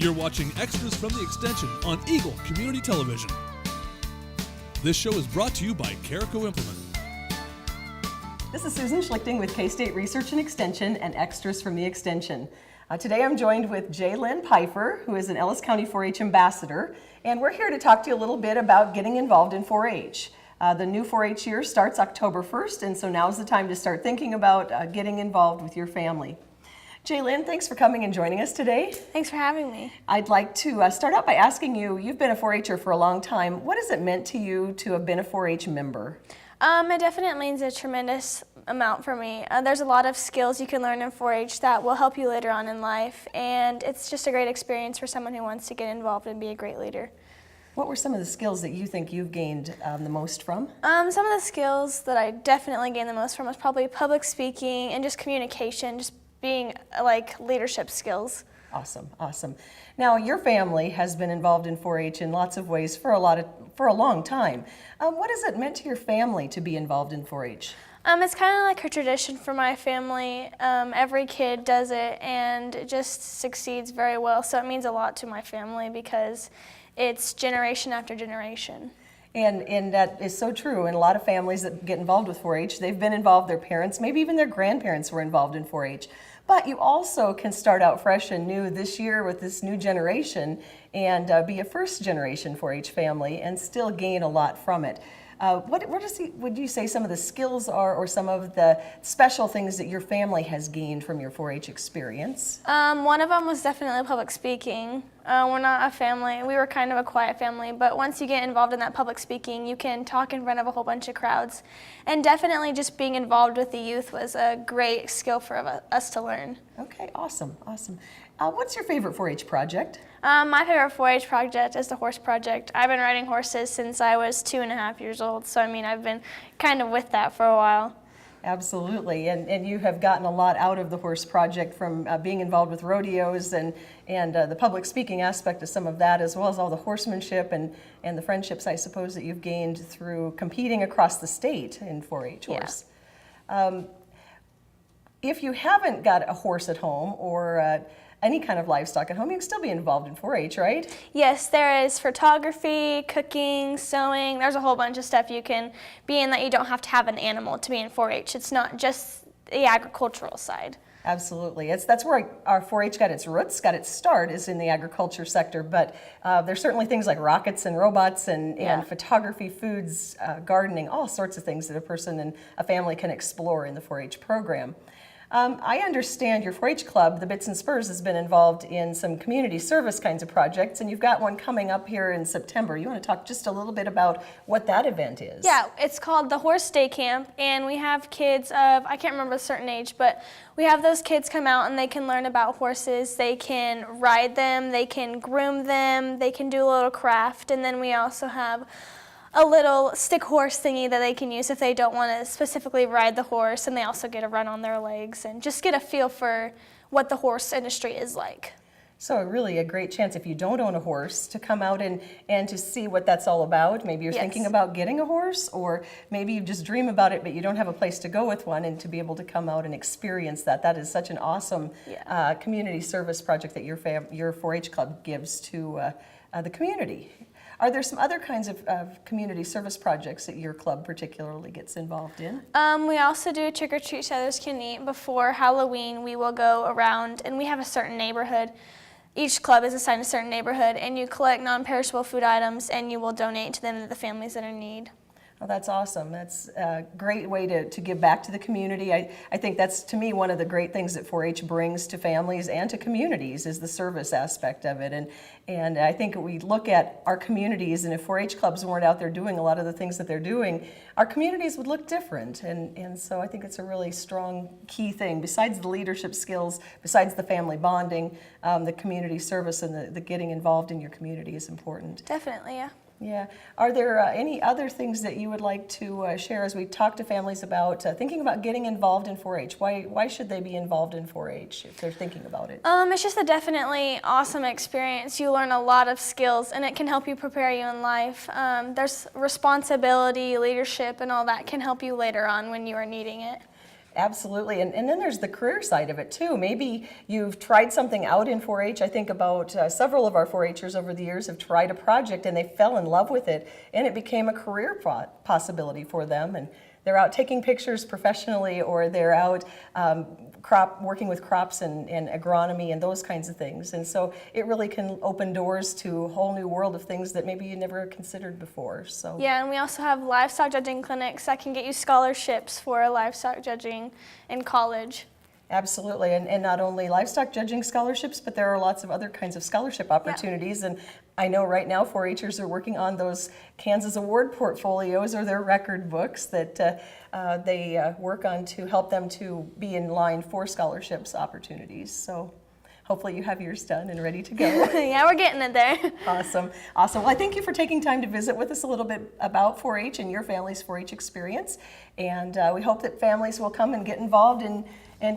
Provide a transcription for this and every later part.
You're watching Extras from the Extension on Eagle Community Television. This show is brought to you by Carico Implement. This is Susan Schlichting with K-State Research and Extension and Extras from the Extension. Today I'm joined with Jaylynn Pfeiffer, who is an Ellis County 4-H ambassador, and we're here to talk to you a little bit about getting involved in 4-H. The new 4-H year starts October 1st, and so now's the time to start thinking about getting involved with your family. Jaylynn, thanks for coming and joining us today. Thanks for having me. I'd like to start out by asking you, you've been a 4-H'er for a long time. What has it meant to you to have been a 4-H member? It definitely means a tremendous amount for me. There's a lot of skills you can learn in 4-H that will help you later on in life, and it's just a great experience for someone who wants to get involved and be a great leader. What were some of the skills that you think you've gained the most from? Some of the skills that I definitely gained the most from was probably public speaking and just communication, just being like leadership skills. Awesome, awesome. Now, your family has been involved in 4-H in lots of ways for a long time. What has it meant to your family to be involved in 4-H? It's kind of like a tradition for my family. Every kid does it and it just succeeds very well. So it means a lot to my family because it's generation after generation. And that is so true. In a lot of families that get involved with 4-H, they've been involved, their parents, maybe even their grandparents were involved in 4-H. But you also can start out fresh and new this year with this new generation and be a first generation 4-H family and still gain a lot from it. What would you say some of the skills are, or some of the special things that your family has gained from your 4-H experience? One of them was definitely public speaking. We're not a family, we were kind of a quiet family, but once you get involved in that public speaking, you can talk in front of a whole bunch of crowds. And definitely just being involved with the youth was a great skill for us to learn. Okay, awesome, awesome. What's your favorite 4-H project? My favorite 4-H project is the horse project. I've been riding horses since I was 2.5 years old, so I mean I've been kind of with that for a while. Absolutely, and you have gotten a lot out of the horse project from being involved with rodeos and the public speaking aspect of some of that, as well as all the horsemanship and the friendships, I suppose, that you've gained through competing across the state in 4-H horse. Yeah. If you haven't got a horse at home or any kind of livestock at home, you can still be involved in 4-H, right? Yes, there is photography, cooking, sewing. There's a whole bunch of stuff you can be in that you don't have to have an animal to be in 4-H. It's not just the agricultural side. Absolutely. That's where our 4-H got its roots, got its start, is in the agriculture sector. But there's certainly things like rockets and robots and photography, foods, gardening, all sorts of things that a person and a family can explore in the 4-H program. I understand your 4-H club, the Bits and Spurs, has been involved in some community service kinds of projects, and you've got one coming up here in September. You want to talk just a little bit about what that event is? Yeah, it's called the Horse Day Camp, and we have kids of, I can't remember a certain age, but we have those kids come out and they can learn about horses, they can ride them, they can groom them, they can do a little craft, and then we also have a little stick horse thingy that they can use if they don't want to specifically ride the horse, and they also get a run on their legs and just get a feel for what the horse industry is like. So really a great chance, if you don't own a horse, to come out and to see what that's all about. Maybe you're thinking about getting a horse, or maybe you just dream about it but you don't have a place to go with one, and to be able to come out and experience that. That is such an awesome community service project that your 4-H club gives to the community. Are there some other kinds of community service projects that your club particularly gets involved in? We also do Trick or Treat So Others Can Eat. Before Halloween, we will go around, and we have a certain neighborhood. Each club is assigned a certain neighborhood, and you collect non-perishable food items, and you will donate to them to the families that are in need. Well, that's awesome. That's a great way to give back to the community. I think that's, to me, one of the great things that 4-H brings to families and to communities is the service aspect of it. And I think we look at our communities, and if 4-H clubs weren't out there doing a lot of the things that they're doing, our communities would look different. And so I think it's a really strong key thing. Besides the leadership skills, besides the family bonding, the community service and the getting involved in your community is important. Definitely, yeah. Yeah. Are there any other things that you would like to share as we talk to families about thinking about getting involved in 4-H? Why should they be involved in 4-H if they're thinking about it? It's just a definitely awesome experience. You learn a lot of skills, and it can help you prepare you in life. There's responsibility, leadership, and all that can help you later on when you are needing it. Absolutely, and then there's the career side of it too. Maybe you've tried something out in 4-H. I think about several of our 4-Hers over the years have tried a project and they fell in love with it, and it became a career possibility for them. And they're out taking pictures professionally, or they're out working with crops and agronomy and those kinds of things. And so it really can open doors to a whole new world of things that maybe you never considered before. So Yeah, and we also have livestock judging clinics that can get you scholarships for livestock judging in college. Absolutely, and not only livestock judging scholarships, but there are lots of other kinds of scholarship opportunities. And I know right now 4-Hers are working on those Kansas Award portfolios or their record books that they work on to help them to be in line for scholarships opportunities. So hopefully you have yours done and ready to go. Yeah, we're getting it there. Awesome. Well, I thank you for taking time to visit with us a little bit about 4-H and your family's 4-H experience. And we hope that families will come and get involved and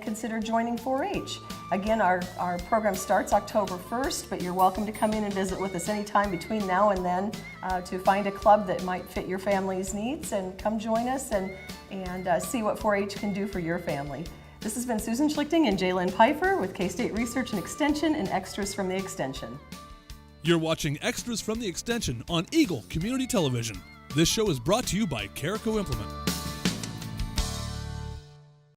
consider joining 4-H. Again, our program starts October 1st, but you're welcome to come in and visit with us anytime between now and then to find a club that might fit your family's needs, and come join us and see what 4-H can do for your family. This has been Susan Schlichting and Jalen Pfeiffer with K-State Research and Extension and Extras from the Extension. You're watching Extras from the Extension on Eagle Community Television. This show is brought to you by Carico Implement.